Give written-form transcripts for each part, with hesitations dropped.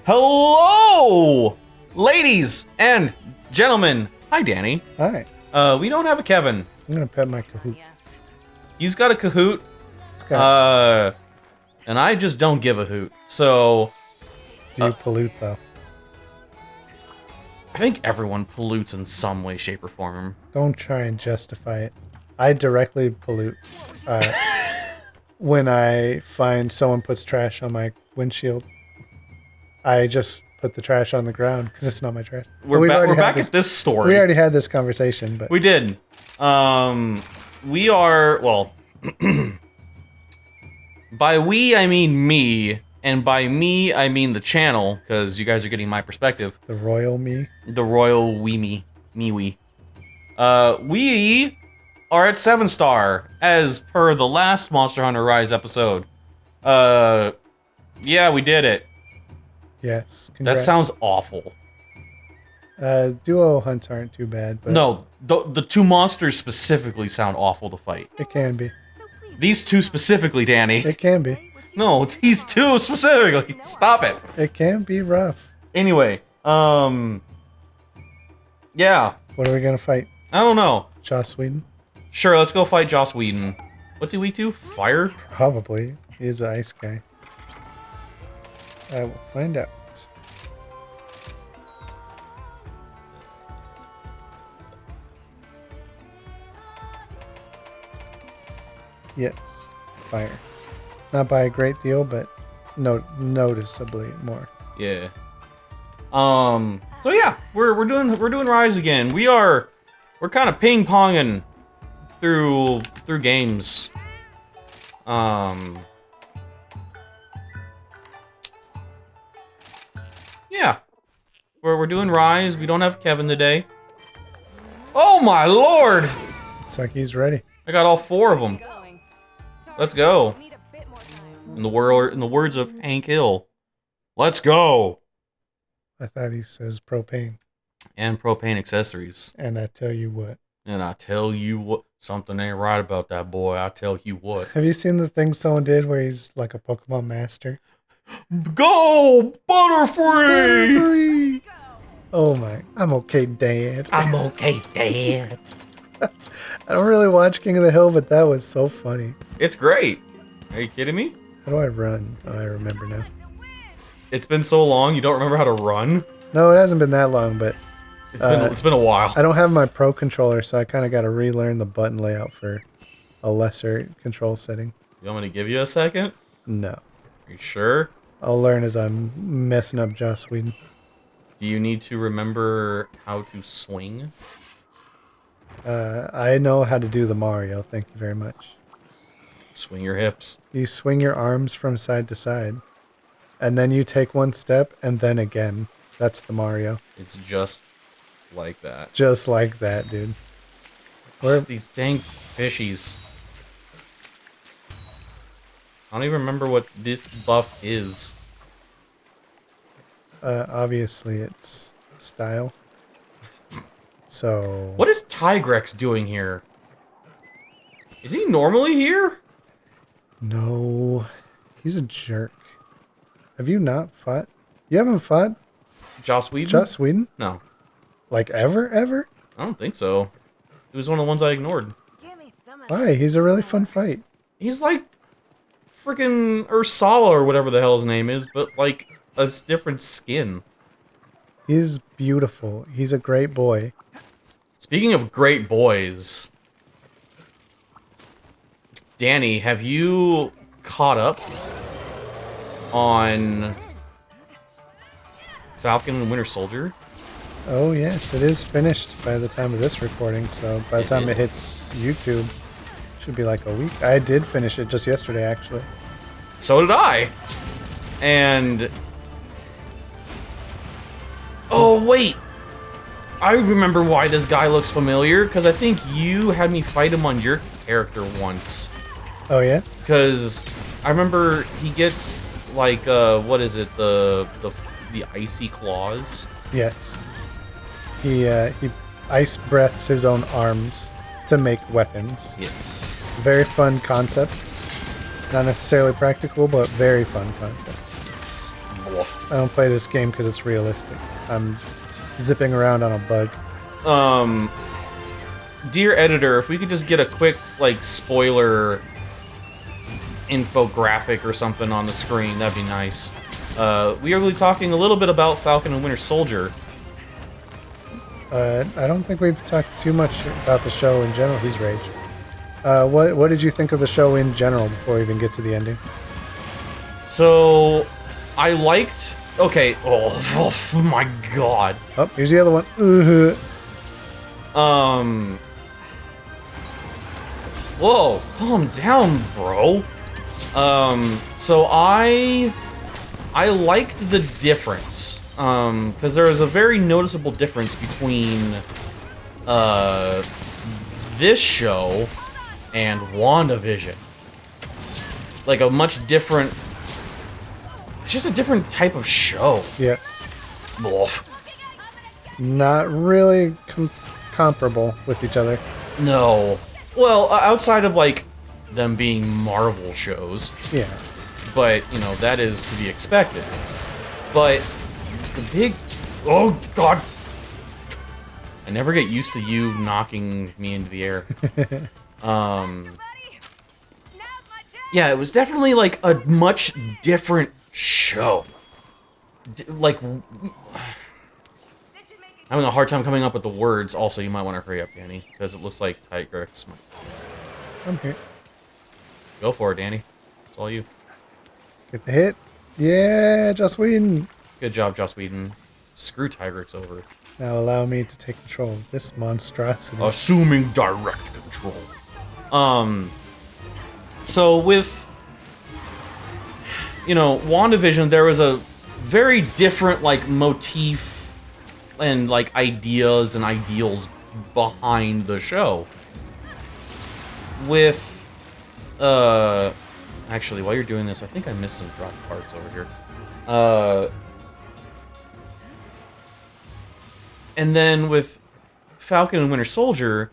Hello, ladies and gentlemen. Hi, Danny. Hi. We don't have a Kevin. I'm gonna pet my Kahoot. He's got a Kahoot. It's got. And I just don't give a hoot. So, Do you pollute though? I think everyone pollutes in some way, shape, or form. Don't try and justify it. I directly pollute when I find someone puts trash on my windshield. I just put the trash on the ground because it's not my trash. We're back at this story. We already had this conversation, but we did. We are, well, by we I mean me, and by me I mean the channel, because you guys are getting my perspective. the royal me. The royal we. We are at 7-star, as per the last Monster Hunter Rise episode. Yeah, we did it. Yes. That Congrats. sounds awful. Duo hunts aren't too bad, but No, the two monsters specifically sound awful to fight. it can be. These two specifically, Danny. It can be. No, these two specifically. Stop it. It can be rough. Anyway, yeah, What are we gonna fight? I don't know. Joss Whedon? Sure, let's go fight Joss Whedon. What's he weak to? Fire? Probably. He's an ice guy. I will find out. Yes, fire. Not by a great deal, but noticeably more. Yeah. So yeah, we're doing Rise again. We're kind of ping ponging through games. Yeah. We're doing Rise. We don't have Kevin today. Oh my lord! Looks like he's ready. I got all 4 of them. Let's go. In the words of Hank Hill, let's go. I thought he says propane. And propane accessories. And I tell you what. And I tell you what, something ain't right about that boy. I tell you what. Have you seen the thing someone did where he's like a Pokemon master? Go Butterfree! Butterfree! Oh my, I'm okay, Dad. I'm okay, Dad. I don't really watch King of the Hill, but that was so funny. It's great. Are you kidding me? How do I run? Oh, I remember now. It's been so long, you don't remember how to run? No, it hasn't been that long, but It's been a while. I don't have my Pro controller, so I kind of got to relearn the button layout for a lesser control setting. You want me to give you a second? No. Are you sure? I'll learn as I'm messing up Joss Whedon. Do you need to remember how to swing? I know how to do the Mario, thank you very much. Swing your hips. You swing your arms from side to side, and then you take one step, and then again. That's the Mario. It's just like that. Just like that, dude. Where? These dang fishies. I don't even remember what this buff is. Obviously it's style. So... What is Tigrex doing here? Is he normally here? No. He's a jerk. Have you not fought? You haven't fought Joss Whedon? Joss Whedon? No. Like ever? I don't think so. He was one of the ones I ignored. Why? He's a really fun fight. He's like freaking Ursala or whatever the hell his name is, but like a different skin. He's beautiful. He's a great boy. Speaking of great boys, Danny, have you caught up on Falcon and Winter Soldier? Oh yes, it is finished by the time of this recording, so by the time it hits YouTube, it should be like a week. I did finish it just yesterday, actually. So did I. And... Oh, wait! I remember why this guy looks familiar, because I think you had me fight him on your character once. Oh yeah? Because I remember he gets, like, what is it, the icy claws? Yes. He ice breaths his own arms to make weapons. Yes. Very fun concept. Not necessarily practical, but very fun concept. Yes. Woof. I don't play this game because it's realistic. I'm zipping around on a bug. Dear editor, if we could just get a quick, like, spoiler infographic or something on the screen, that'd be nice. We are really talking a little bit about Falcon and Winter Soldier. I don't think we've talked too much about the show in general. He's raged. What did you think of the show in general before we even get to the ending? So, I liked... Okay, oh my god. Oh, here's the other one. Whoa, calm down, bro. So I liked the difference. Because there is a very noticeable difference between, this show and WandaVision. Like, a much different... It's just a different type of show. Yes. Oof. Not really comparable with each other. No. Well, outside of, like, them being Marvel shows. Yeah. But, you know, that is to be expected. But the big... Oh, God! I never get used to you knocking me into the air. Yeah, it was definitely, like, a much different show. Like... I'm having a hard time coming up with the words. Also, you might want to hurry up, Danny, because it looks like Tigrex might... I'm here. Go for it, Danny. It's all you. Get the hit. Yeah, Joss Whedon. Good job, Joss Whedon. Screw Tigrex over. Now allow me to take control of this monstrosity. Assuming direct control. So with, you know, WandaVision, there was a very different, like, motif and, like, ideas and ideals behind the show. With, actually, while you're doing this, I think I missed some drop parts over here. And then with Falcon and Winter Soldier,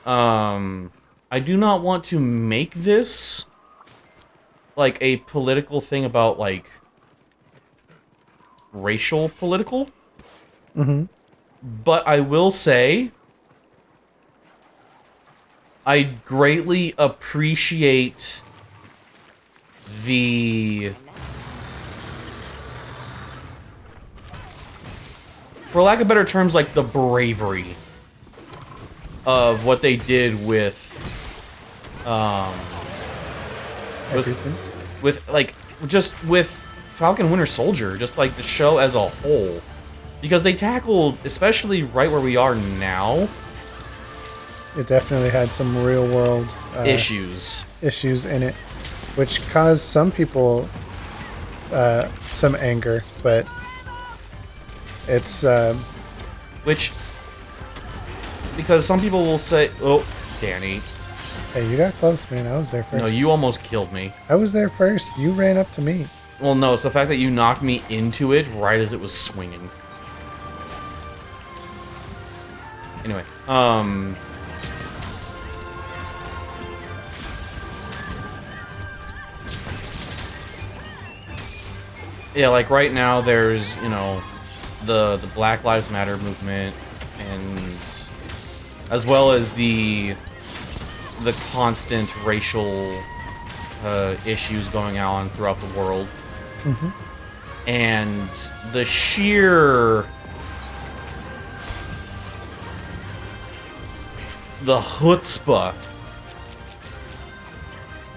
I do not want to make this like a political thing about, like, racial political. Mm-hmm. But I will say, I greatly appreciate the... For lack of better terms, like, the bravery of what they did with, Everything. with Falcon and Winter Soldier, just, like, the show as a whole. Because they tackled, especially right where we are now... It definitely had some real-world... issues in it, which caused some people some anger, but it's... Which... Because some people will say... Oh, Danny. Hey, you got close, man. I was there first. No, you almost killed me. I was there first. You ran up to me. Well, no, it's the fact that you knocked me into it right as it was swinging. Anyway, yeah, like right now there's, you know, the Black Lives Matter movement, and as well as the constant racial issues going on throughout the world. Mm-hmm. And the sheer... the chutzpah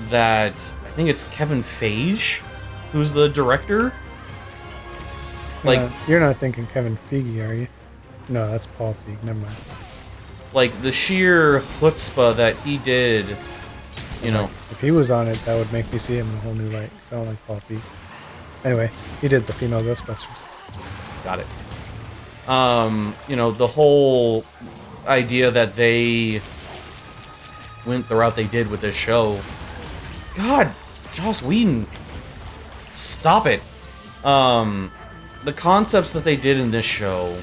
that... I think it's Kevin Feige, who's the director? Like, you're not thinking Kevin Feige, are you? No, that's Paul Feig. Never mind. Like, the sheer chutzpah that he did, you know... If he was on it, that would make me see him in a whole new light. Sound like Paul Feig. Anyway, he did the female Ghostbusters. Got it. You know, the whole idea that they went the route they did with this show. God, Joss Whedon, stop it. The concepts that they did in this show,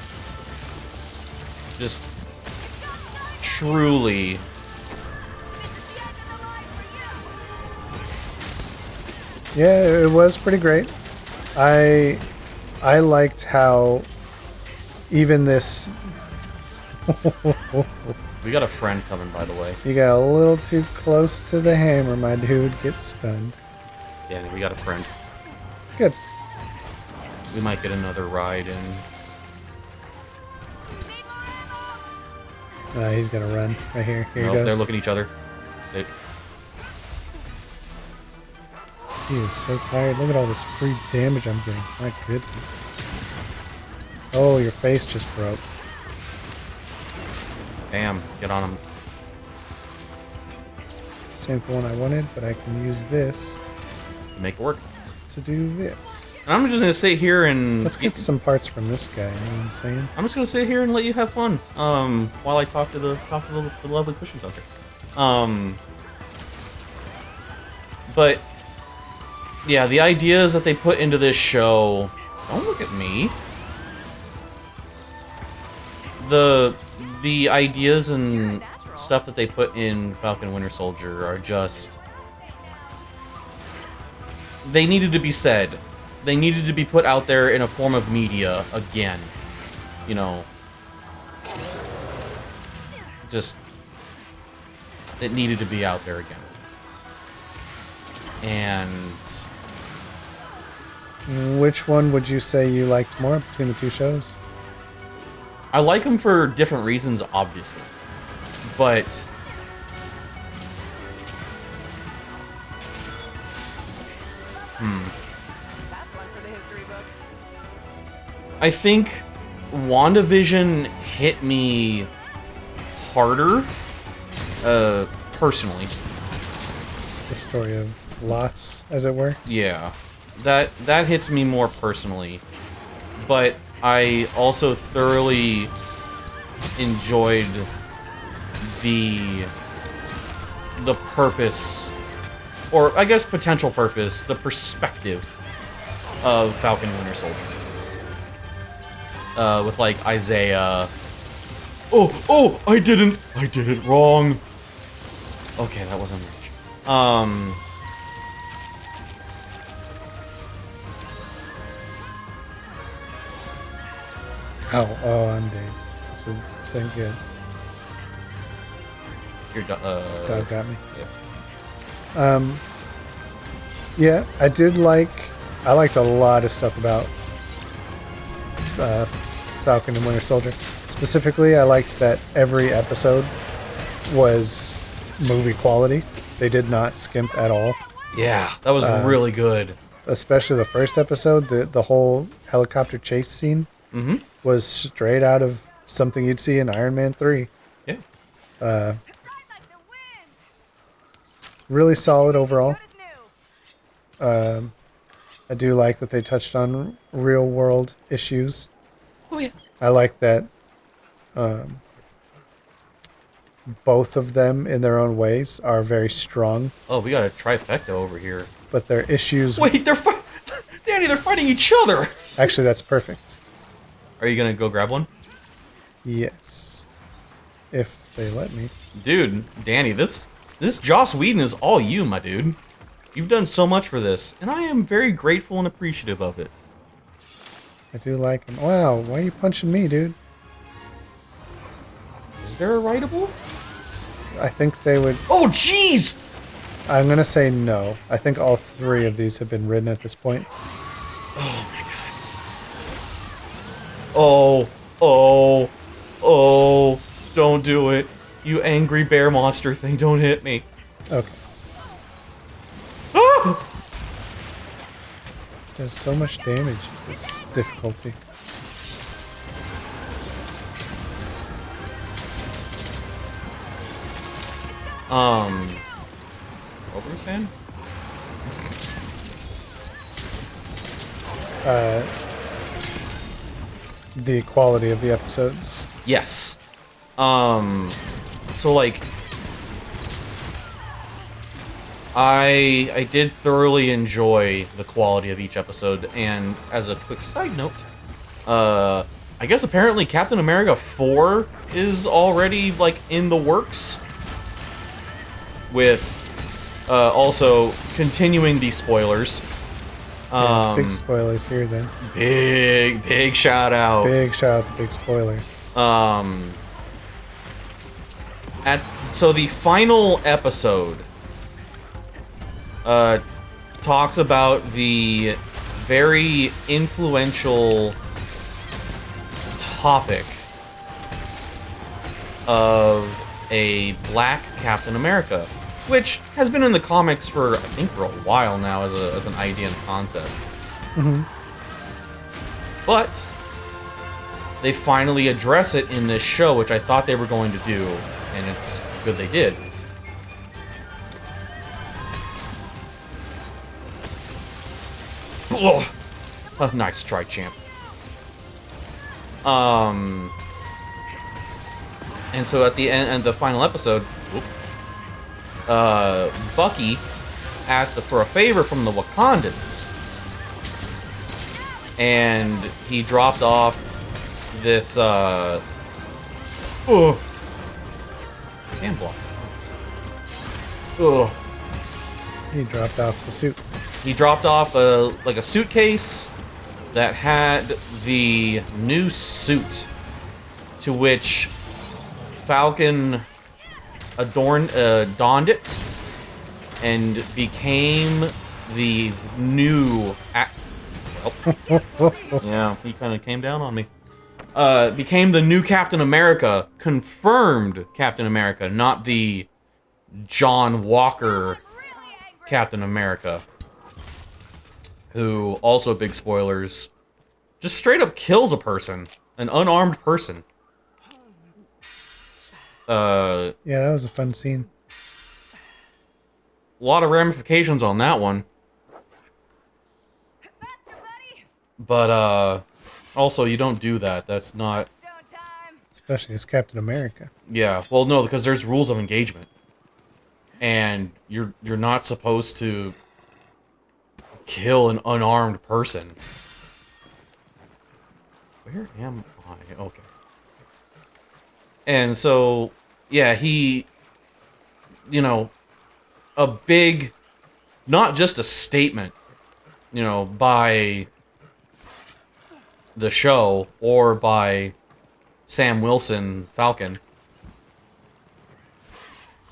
just truly... Yeah, it was pretty great. I liked how even this. We got a friend coming, by the way. You got a little too close to the hammer, my dude. Gets stunned. Danny, we got a friend. Good. We might get another ride in. He's gonna run right here. Here Nope, he goes. they're looking at each other. He is so tired. Look at all this free damage I'm getting. My goodness. Oh, your face just broke. Damn, get on him. Same one I wanted, but I can use this Make it work. to do this. And I'm just gonna sit here and Let's get some parts from this guy, you know what I'm saying? I'm just gonna sit here and let you have fun. While I talk to the lovely cushions out there. But yeah, the ideas that they put into this show. Don't look at me. The ideas and stuff that they put in Falcon and Winter Soldier are just. They needed to be said. They needed to be put out there in a form of media again. You know. Just. It needed to be out there again. And. Which one would you say you liked more between the two shows? I like them for different reasons, obviously. But. That's one for the history books. I think WandaVision hit me harder, personally. The story of loss, as it were. Yeah, that hits me more personally, but I also thoroughly enjoyed the purpose, or I guess potential purpose, the perspective of Falcon and Winter Soldier. With like Isaiah. Oh, I did it wrong. Okay, that wasn't rich. Oh, I'm dazed. This ain't good. Your Dog got me. Yeah. Yeah, I liked a lot of stuff about Falcon and Winter Soldier. Specifically, I liked that every episode was movie quality. They did not skimp at all. Yeah, that was really good. Especially the first episode, the whole helicopter chase scene was straight out of something you'd see in Iron Man 3. Yeah. Ride like the wind. Really solid overall. What is new? I do like that they touched on real world issues. Oh yeah. I like that both of them in their own ways are very strong, Oh, we got a trifecta over here. but their issues... Wait, Danny, they're fighting each other. Actually, that's perfect. Are you gonna go grab one? Yes. If they let me. Dude, Danny, this Joss Whedon is all you, my dude. You've done so much for this, and I am very grateful and appreciative of it. I do like him. Wow, why are you punching me, dude? Is there a writable? I think they would... Oh, jeez! I'm going to say no. I think all three of these have been written at this point. Oh, don't do it. You angry bear monster thing, don't hit me. Okay. Ah! Does so much damage, this difficulty. What were you saying? The quality of the episodes. Yes. So like, I did thoroughly enjoy the quality of each episode, and as a quick side note, I guess apparently Captain America 4 is already like in the works, with also continuing these spoilers. Big spoilers here then. Big shout out. Big shout out to big spoilers. So the final episode talks about the very influential topic of a black Captain America, which has been in the comics for, I think, for a while now as an idea and concept. Mm-hmm. But they finally address it in this show, which I thought they were going to do, and it's good they did. Ugh. Oh, nice try, champ. And so at the end, and the final episode, Bucky asked for a favor from the Wakandans, and he dropped off this hand block. Ugh. He dropped off the suit. He dropped off a suitcase that had the new suit, to which Falcon donned it and became the new. Yeah, he kind of came down on me. Became the new Captain America, confirmed Captain America, not the John Walker Captain America, who, also big spoilers, just straight up kills a person, an unarmed person. Yeah, that was a fun scene. A lot of ramifications on that one. But, also, you don't do that. That's not... Especially as Captain America. Yeah, well, no, because there's rules of engagement. And you're not supposed to kill an unarmed person. Where am I? Okay. And so, yeah, he... You know, a big... Not just a statement, you know, by the show or by Sam Wilson, Falcon.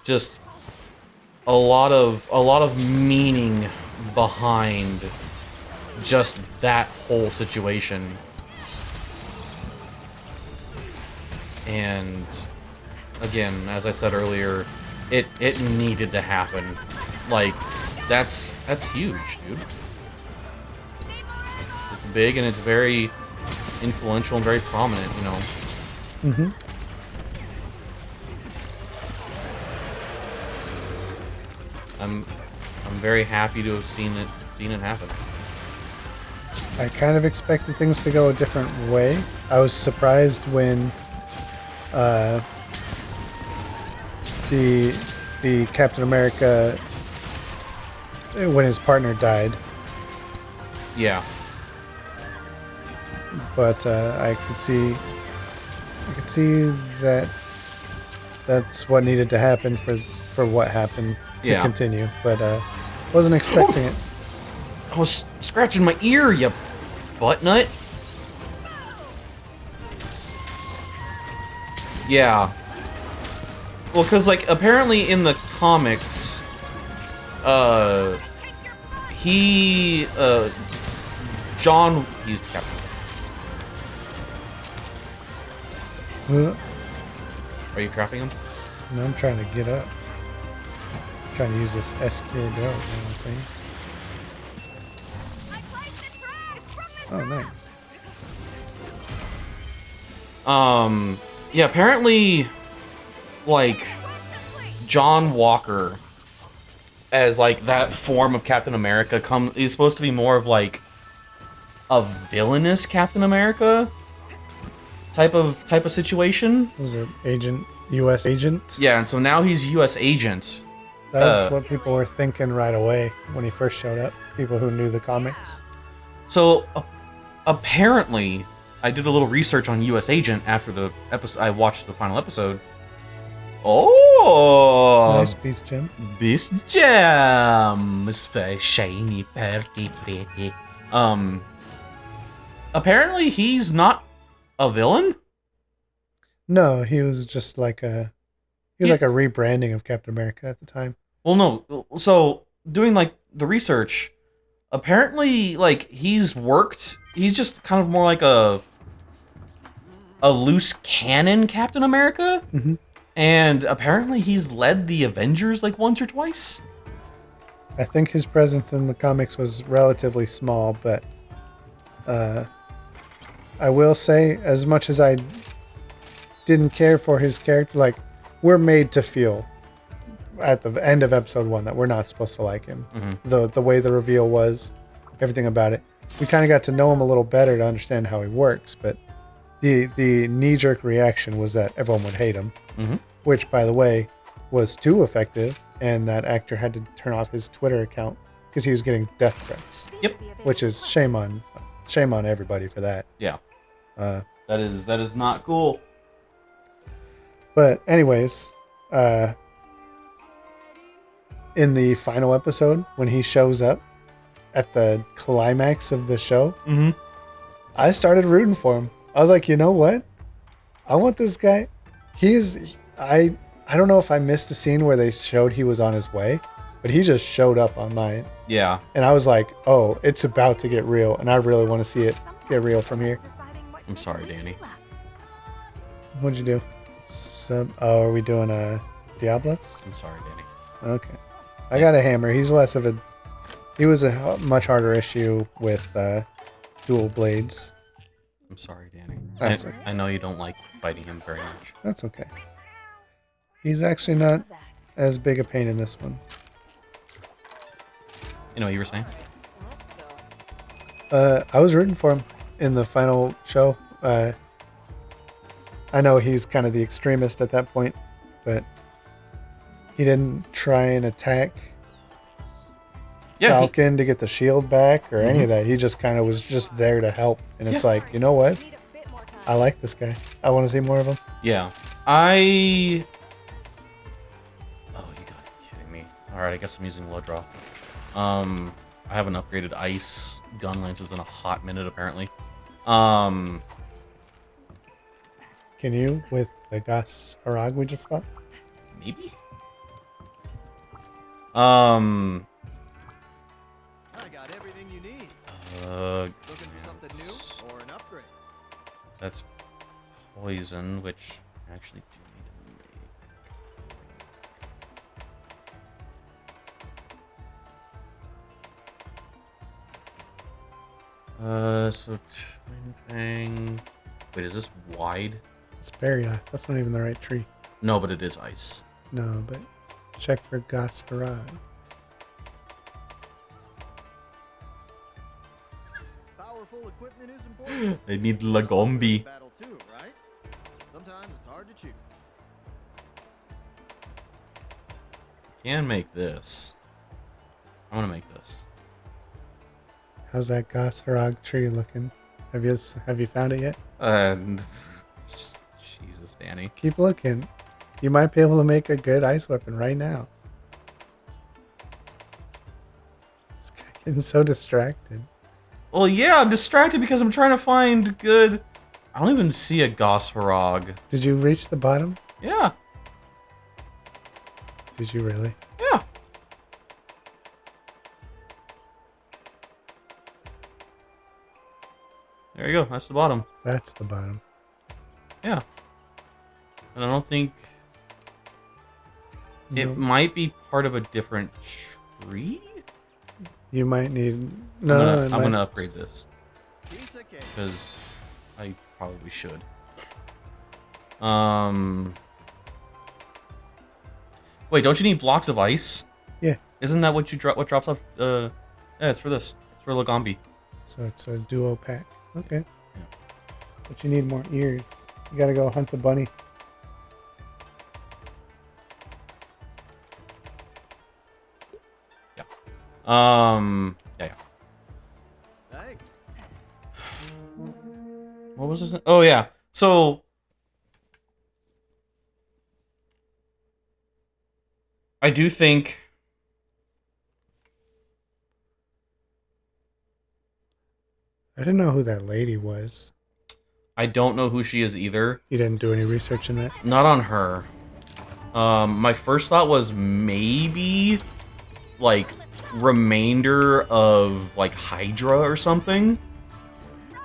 Just a lot of meaning behind just that whole situation. And again, as I said earlier, it needed to happen. Like, that's huge, dude. It's big and it's very influential and very prominent, you know. Mm-hmm. I'm very happy to have seen it happen. I kind of expected things to go a different way. I was surprised when the Captain America, when his partner died. Yeah. But I could see that that's what needed to happen for what happened to continue. But wasn't expecting it. I was scratching my ear, you butt nut. Yeah. Well, because, like, apparently in the comics, John, he's the captain. Are you trapping him? No, I'm trying to get up. I'm trying to use this S cure go, you know what I'm saying? Oh, nice. Yeah, apparently, like, John Walker, as, like, that form of Captain America, is supposed to be more of, like, a villainous Captain America type of situation. Was it U.S. agent? Yeah, and so now he's U.S. agent. That's what people were thinking right away when he first showed up. People who knew the comics. So, apparently, I did a little research on U.S. Agent after the episode. I watched the final episode. Oh, Oh, Nice piece, Jim. Beast Gem. It's very shiny, pretty. Apparently he's not a villain. No, he was just like a rebranding of Captain America at the time. Well, no. So doing like the research, apparently like he's just kind of more like a loose cannon Captain America. Mhm. And apparently he's led the Avengers like once or twice. I think his presence in the comics was relatively small, but I will say, as much as I didn't care for his character, like, we're made to feel at the end of episode 1 that we're not supposed to like him. The way the reveal was, everything about it. We kind of got to know him a little better to understand how he works, but the knee-jerk reaction was that everyone would hate him, which, by the way, was too effective, and that actor had to turn off his Twitter account because he was getting death threats. Yep. Which is shame on everybody for that. Yeah. That is not cool. But anyways, in the final episode, when he shows up at the climax of the show, I started rooting for him. I was like, you know what? I want this guy. I don't know if I missed a scene where they showed he was on his way, but he just showed up on mine. Yeah. And I was like, oh, it's about to get real, and I really want to see it get real from here. I'm sorry, Danny. What'd you do? Are we doing a Diablos? I'm sorry, Danny. Okay. I got a hammer. He was a much harder issue with dual blades. I'm sorry, Danny. That's okay. I know you don't like fighting him very much. That's okay. He's actually not as big a pain in this one. You know what you were saying? I was rooting for him in the final show. I know he's kind of the extremist at that point, but he didn't try and attack Falcon to get the shield back or any of that. He just kind of was just there to help. And it's like, you know what? I like this guy. I want to see more of him. Yeah. Oh, you gotta be kidding me. Alright, I guess I'm using low draw. I haven't upgraded ice gun lances in a hot minute, apparently. Can you with the Gas Harag we just fought? Maybe? I got everything you need. Looking for something new or an upgrade? That's poison, which I actually do need to make. So twin thing. Wait, is this wide? It's Barrier. That's not even the right tree. No, but it is ice. No, but check for Gas Harag. Powerful equipment is important. I need Lagombi. Battle too, right? Sometimes it's hard to choose. Can make this. I'm gonna make this. How's that Gas Harag tree looking? Have you found it yet? Jesus, Danny. Keep looking. You might be able to make a good ice weapon right now. This guy getting so distracted. Well, yeah, I'm distracted because I'm trying to find good. I don't even see a Goss Harag. Did you reach the bottom? Yeah. Did you really? Yeah. There you go. That's the bottom. That's the bottom. Yeah. And I don't think it Nope. might be part of a different tree. You might need. I'm No, gonna upgrade this Piece of cake. because I probably should. Wait, don't you need blocks of ice? Yeah. Isn't that what you drop? What drops off? Yeah, it's for this. It's for Lagombi. So it's a duo pack. Okay. Yeah. But you need more ears. You gotta go hunt a bunny. Yeah. Thanks. What was this? Oh yeah. So I do think I didn't know who that lady was. I don't know who she is either. You didn't do any research in that? Not on her. My first thought was maybe like remainder of like Hydra or something.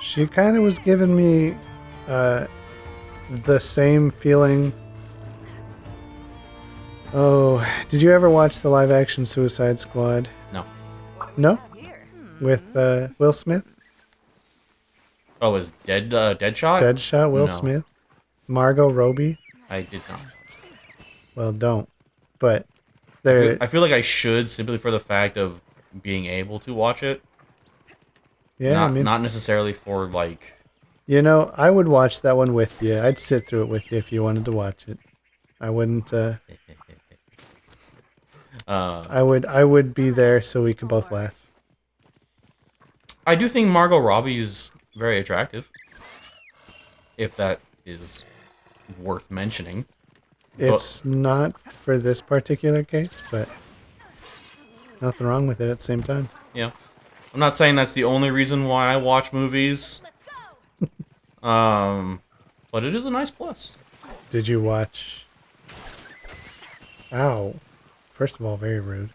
She kind of was giving me the same feeling. Oh, did you ever watch the live action Suicide Squad? No. No? Here. With Will Smith? Oh, is Deadshot? Deadshot, Will No. Smith? Margot Robbie? I did not. Well, don't. But there, I feel like I should simply for the fact of being able to watch it. yeah, not, I mean, not necessarily for like. you know, I would watch that one with you. I'd sit through it with you if you wanted to watch it. I wouldn't. I would be there so we could both laugh. I do think Margot Robbie is very attractive. If that is worth mentioning. It's not for this particular case, but nothing wrong with it at the same time. Yeah. I'm not saying that's the only reason why I watch movies. But it is a nice plus. Did you watch? Ow! First of all, very rude.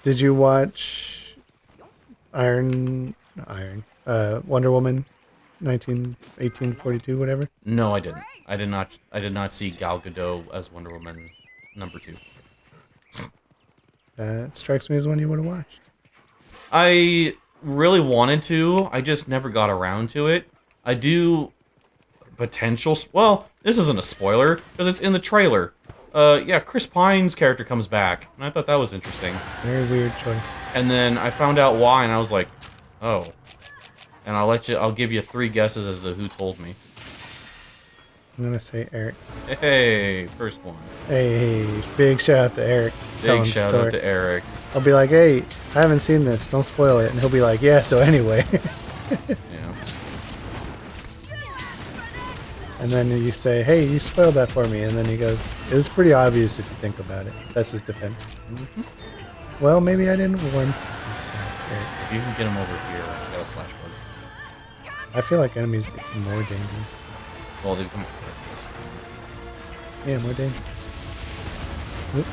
Did you watch Wonder Woman, 1842, whatever? No, I didn't. I did not see Gal Gadot as Wonder Woman #2. That strikes me as one you would have watched. I really wanted to. I just never got around to it. I do well, this isn't a spoiler because it's in the trailer. Yeah, Chris Pine's character comes back, and I thought that was interesting. Very weird choice. And then I found out why, and I was like, oh. And I'll give you 3 guesses as to who told me. I'm gonna say Eric. Hey, first one. Hey, big shout out to Eric. telling Big the shout story. out to Eric. I'll be like, hey, I haven't seen this. Don't spoil it. And he'll be like, yeah. So anyway. Yeah. And then you say, hey, you spoiled that for me. And then he goes, it was pretty obvious if you think about it. That's his defense. Mm-hmm. Well, maybe I didn't want. If you can get him over here, I got a flash bug. I feel like enemies get more dangerous. Well, they come like this. Yeah, more dangerous. Oop.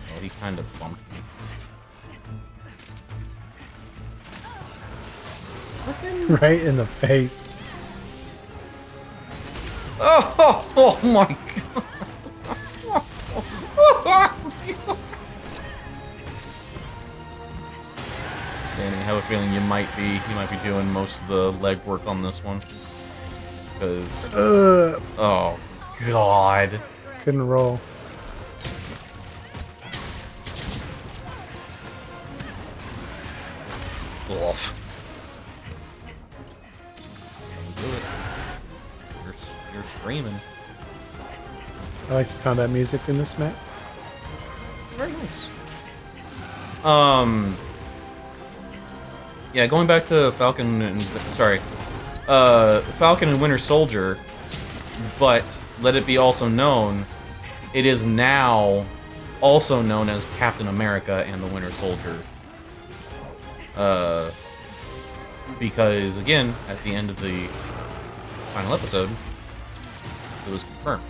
Well, he kind of bumped me. Right in the face. Oh my god. Danny, I have a feeling you might be doing most of the legwork on this one. Because oh god. Couldn't roll. Oof. Can't do it. You're screaming. I like the combat music in this map. Very nice. Yeah, going back to Falcon and Falcon and Winter Soldier, but let it be also known, it is now also known as Captain America and the Winter Soldier. Because again, at the end of the final episode, it was confirmed.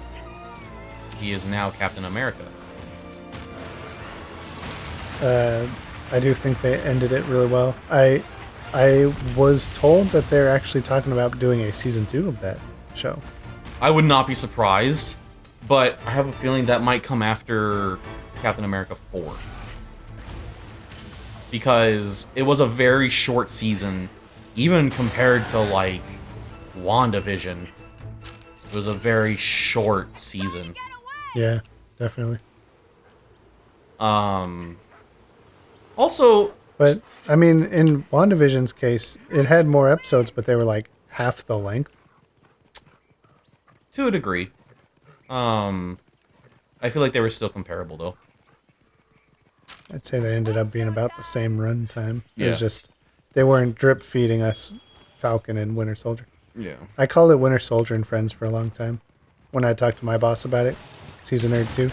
He is now Captain America. I do think they ended it really well. I was told that they're actually talking about doing a season 2 of that show. I would not be surprised, but I have a feeling that might come after Captain America 4. Because it was a very short season, even compared to, like, WandaVision. It was a very short season. Yeah, definitely. Also, But I mean, in WandaVision's case, it had more episodes, but they were like half the length. to a degree, I feel like they were still comparable, though. I'd say they ended up being about the same runtime. It was Yeah. just they weren't drip feeding us Falcon and Winter Soldier. Yeah. I called it Winter Soldier and Friends for a long time when I talked to my boss about it. He's a nerd too.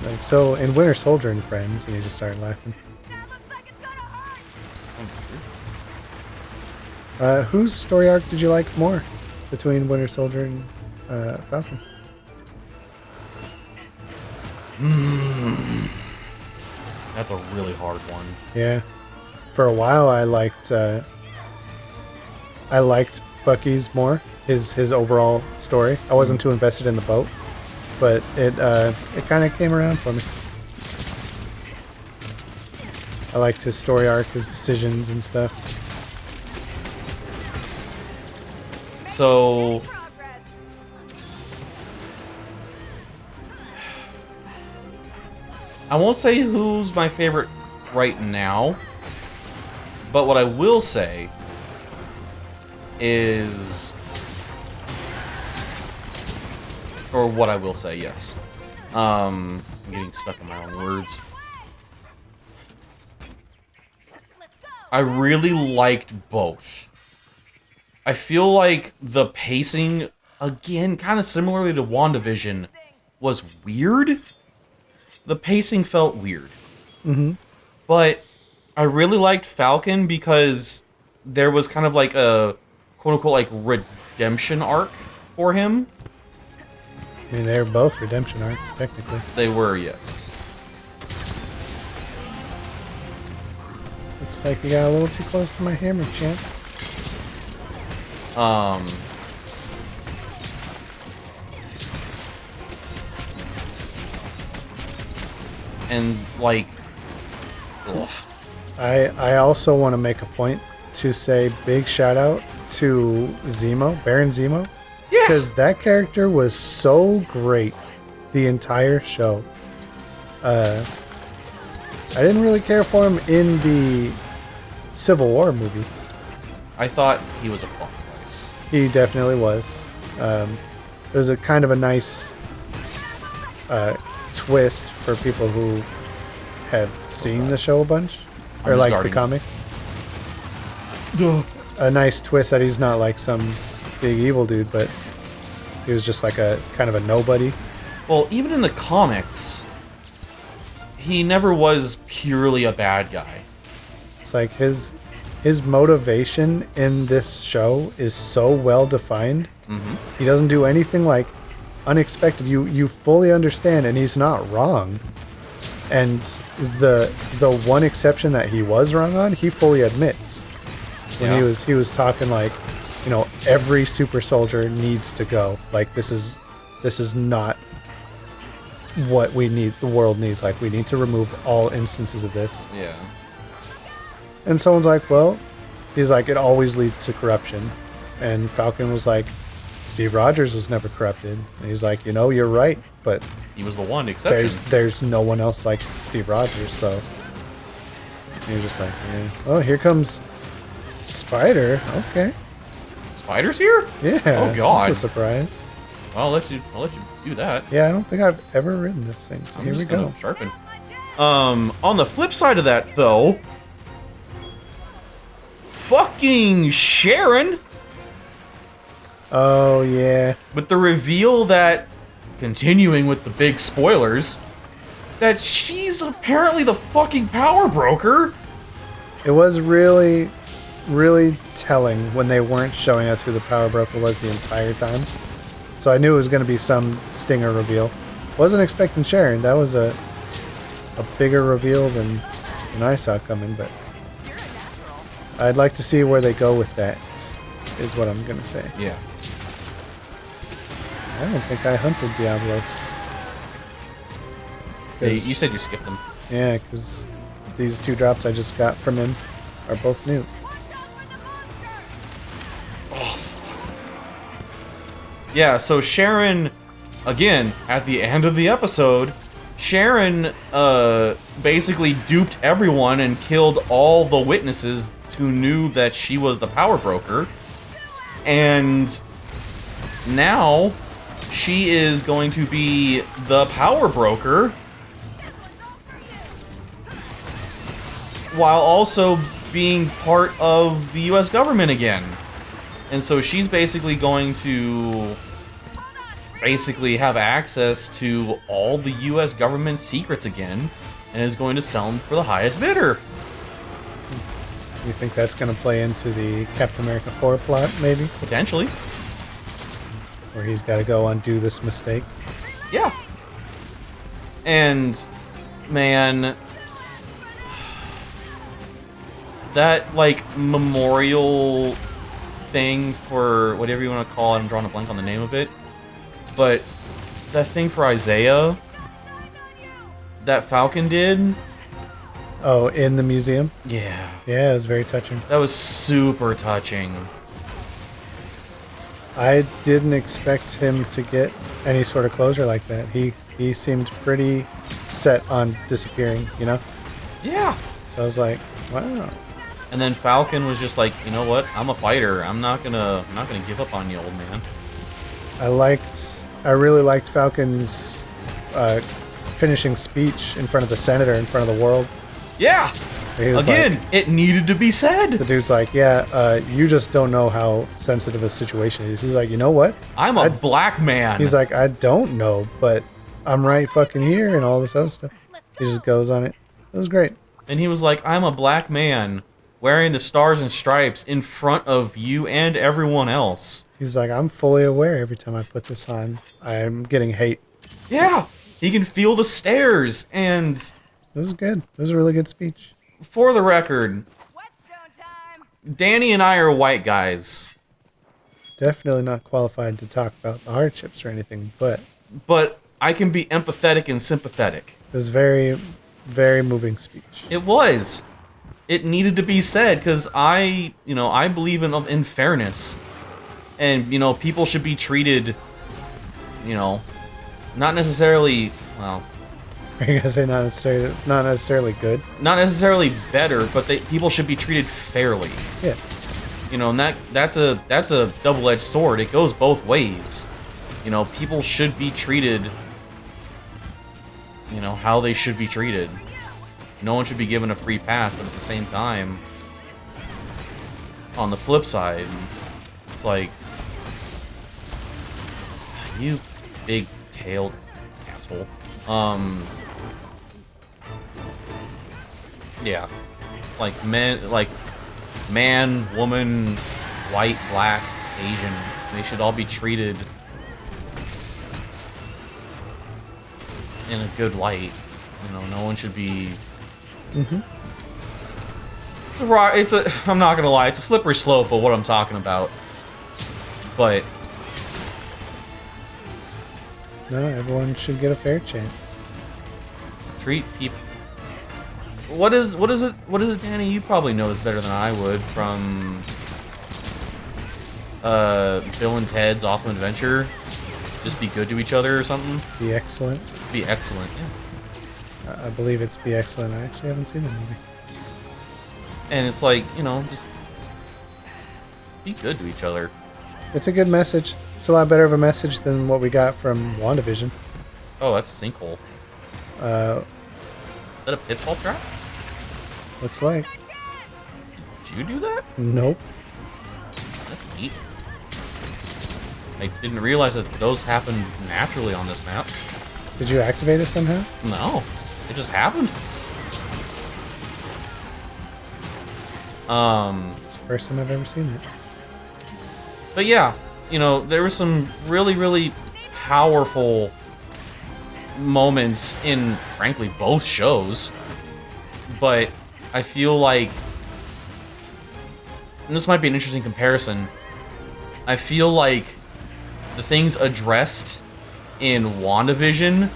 Like, so in Winter Soldier and Friends, and he just started laughing. That looks like it's gonna hurt. Whose story arc did you like more between Winter Soldier and Falcon? That's a really hard one. Yeah, for a while I liked Bucky's more, his overall story. I wasn't too invested in the boat, but it kind of came around for me. I liked his story arc, his decisions and stuff. So, Progress. I won't say who's my favorite right now, but what I will say is... Or what I will say, yes. I'm getting stuck in my own words. Let's go. I really liked both. I feel like the pacing, again, kind of similarly to WandaVision, was weird. The pacing felt weird. Mm-hmm. But I really liked Falcon because there was kind of like a quote-unquote like redemption arc for him. I mean, they're both redemption arcs, technically. They were, yes. Looks like you got a little too close to my hammer, champ. And like, ugh. I also want to make a point to say big shout out to Zemo, Baron Zemo. Yeah. Because that character was so great the entire show. I didn't really care for him in the Civil War movie. I thought he was a plot device. He definitely was. It was a kind of a nice twist for people who had seen the show a bunch or I'm like the starting. comics. A nice twist that he's not like some big evil dude, but he was just like a kind of a nobody. Well, even in the comics, he never was purely a bad guy. It's like his motivation in this show is so well defined. Mm-hmm. He doesn't do anything like unexpected. You fully understand, and he's not wrong. And the one exception that he was wrong on, he fully admits. When Yeah. he was talking like, you know, every super soldier needs to go. Like this is not what we need. The world needs. Like we need to remove all instances of this. Yeah. And someone's like, well, he's like, it always leads to corruption. And Falcon was like, Steve Rogers was never corrupted. And he's like, you know, you're right, but He was the one exception. there's no one else like Steve Rogers. So he was just like, yeah. Oh, here comes Spider. Okay. Spider's here? Yeah. Oh, God. That's a surprise. Well, I'll let you do that. Yeah, I don't think I've ever written this thing. So I'm here we just go. gonna sharpen. On the flip side of that, though, fucking Sharon, Oh yeah. with the reveal that, continuing with the big spoilers, that she's apparently the fucking power broker. It was really, really telling when they weren't showing us who the power broker was the entire time. So I knew it was going to be some stinger reveal. Wasn't expecting Sharon. That was a bigger reveal than I saw coming, but You're a natural. I'd like to see where they go with that, is what I'm going to say. Yeah. I don't think I hunted Diablos. Hey, you 'Cause- said you skipped them. Yeah, because these two drops I just got from him are both new. Watch out for the monster. Yeah, so Sharon, again, at the end of the episode, Sharon basically duped everyone and killed all the witnesses who knew that she was the power broker. And now she is going to be the power broker while also being part of the US government again. And so she's basically going to basically have access to all the U.S. government secrets again, and is going to sell them for the highest bidder. You think that's going to play into the Captain America 4 plot, maybe? Potentially. Where he's got to go undo this mistake? Yeah. And, man, that, like, memorial thing for whatever you want to call it, I'm drawing a blank on the name of it, but that thing for Isaiah that Falcon did, Oh, in the museum? yeah, Yeah, it was very touching. that was super touching. I didn't expect him to get any sort of closure like that. He seemed pretty set on disappearing, you know? Yeah. So I was like, wow. And then Falcon was just like, you know what? I'm a fighter. I'm not gonna give up on you, old man. I really liked Falcon's finishing speech in front of the senator, in front of the world. Yeah. He was Again, like, it needed to be said. the dude's like, yeah, you just don't know how sensitive a situation is. He's like, you know what? I'm a black man. He's like, I don't know, but I'm right fucking here and all this other stuff. He just goes on it. It was great. And he was like, I'm a black man wearing the stars and stripes in front of you and everyone else. He's like, I'm fully aware every time I put this on, I'm getting hate. Yeah. He can feel the stares. And It was good. It was a really good speech. for the record, Whetstone time! Danny and I are white guys. Definitely not qualified to talk about the hardships or anything, but But I can be empathetic and sympathetic. it was very, very moving speech. It was. It needed to be said because I believe in fairness, and people should be treated, not necessarily well, Are you gonna say not necessarily good? not necessarily better, but people should be treated fairly. Yes. And that's a double-edged sword. It goes both ways. People should be treated, how they should be treated. No one should be given a free pass, but at the same time, on the flip side, it's like, you big-tailed asshole. Yeah. Like, man, woman, white, black, Asian, they should all be treated in a good light. No one should be... Mm-hmm. I'm not gonna lie, it's a slippery slope of what I'm talking about. But No, everyone should get a fair chance. treat people... What is it, Danny? You probably know this better than I would from Bill and Ted's Awesome Adventure. Just be good to each other or something. Be excellent. Be excellent, yeah. I believe it's Be Excellent. I actually haven't seen the movie. And it's like, just be good to each other. It's a good message. It's a lot better of a message than what we got from WandaVision. Oh, that's a sinkhole. Uh, Is that a pitfall trap? looks like. Did you do that? Nope. That's neat. I didn't realize that those happened naturally on this map. Did you activate it somehow? No, it just happened. It's the first time I've ever seen it. But yeah, there were some really, really powerful moments in, frankly, both shows. But I feel like, and this might be an interesting comparison, I feel like the things addressed in WandaVision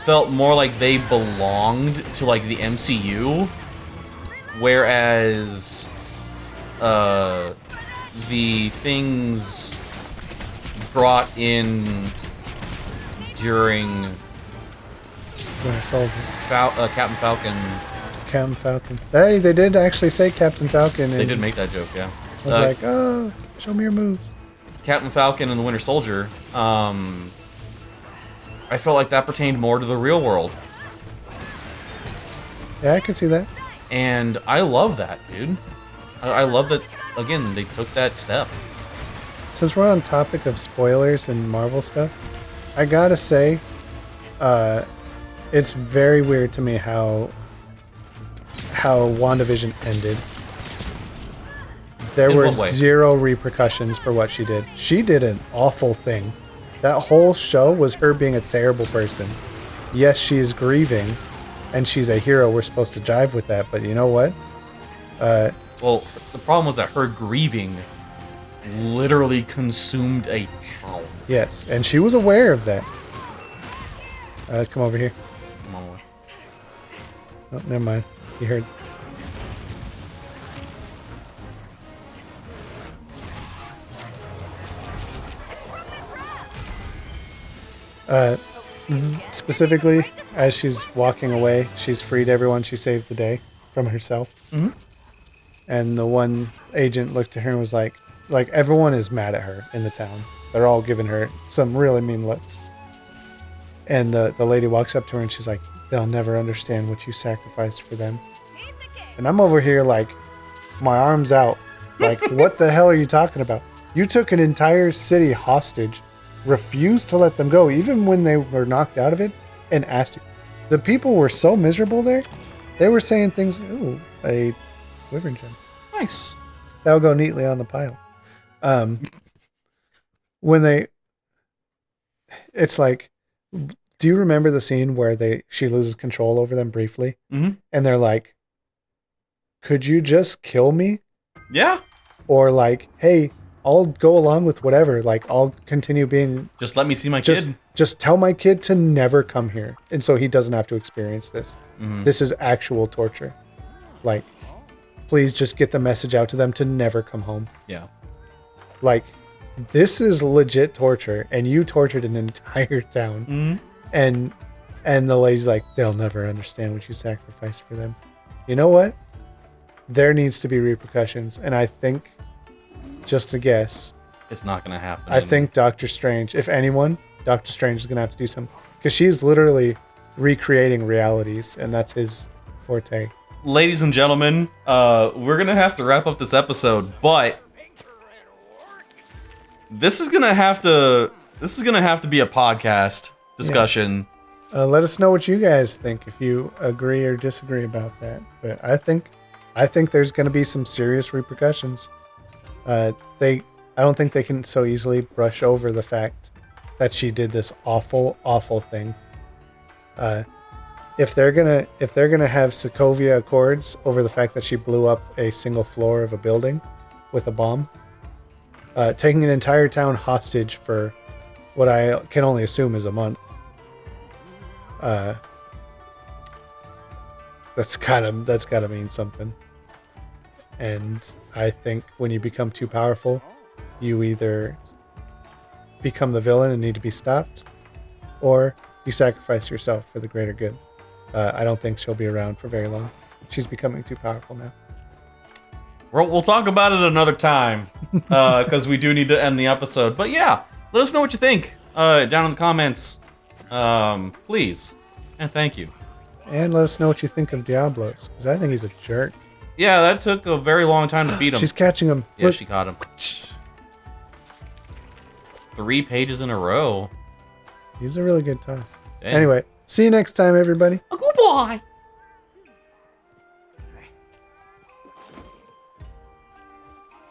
felt more like they belonged to, like, the MCU, whereas the things brought in during Winter Soldier. Captain Falcon. Captain Falcon. Hey, they did actually say Captain Falcon. They did make that joke, yeah. I was like, oh, show me your moves. Captain Falcon and the Winter Soldier, I felt like that pertained more to the real world. Yeah, I could see that. And I love that, dude. I love that, again, they took that step. Since we're on topic of spoilers and Marvel stuff, I gotta say, it's very weird to me how WandaVision ended. There In were what way? zero repercussions for what she did. She did an awful thing. That whole show was her being a terrible person. Yes, she is grieving, and she's a hero. We're supposed to jive with that, but you know what? Well, the problem was that her grieving literally consumed a town. Yes, and she was aware of that. Come over here. Come on. Oh, never mind. You heard. Specifically, as she's walking away, she's freed everyone. She saved the day from herself. Mm-hmm. And the one agent looked at her and was like everyone is mad at her in the town. They're all giving her some really mean looks. And the lady walks up to her and she's like, they'll never understand what you sacrificed for them. And I'm over here like, my arms out. Like, what the hell are you talking about? You took an entire city hostage, refused to let them go, even when they were knocked out of it, and asked you. The people were so miserable there. They were saying things, ooh, a wyvern gem. Nice. That'll go neatly on the pile. It's like, do you remember the scene where she loses control over them briefly? Mm-hmm. And they're like, could you just kill me? Yeah. Or like, hey, I'll go along with whatever. Like, I'll continue being. Just let me see my kid. Just tell my kid to never come here, and so he doesn't have to experience this. Mm-hmm. This is actual torture. Like, please just get the message out to them to never come home. Yeah. Like, this is legit torture, and you tortured an entire town. Mm-hmm. And the lady's like, they'll never understand what you sacrificed for them. You know what? There needs to be repercussions, and I think, just to guess, It's not gonna happen. I think Doctor Strange, if anyone, Doctor Strange is gonna have to do something, because she's literally recreating realities, and that's his forte. Ladies and gentlemen, we're gonna have to wrap up this episode, but this is gonna have to be a podcast discussion. Let us know what you guys think, if you agree or disagree about that. But I think there's going to be some serious repercussions. I don't think they can so easily brush over the fact that she did this awful, awful thing. If they're gonna have Sokovia Accords over the fact that she blew up a single floor of a building with a bomb, taking an entire town hostage for what I can only assume is a month. That's gotta mean something. And I think when you become too powerful, you either become the villain and need to be stopped, or you sacrifice yourself for the greater good. I don't think she'll be around for very long. She's becoming too powerful now. We'll talk about it another time, because we do need to end the episode. But yeah, let us know what you think down in the comments, please, and thank you. And let us know what you think of Diablos, because I think he's a jerk. Yeah, that took a very long time to beat him. She's catching him. Yeah, Look. she caught him. 3 pages in a row. He's a really good toss. Dang. Anyway, see you next time, everybody. Goodbye.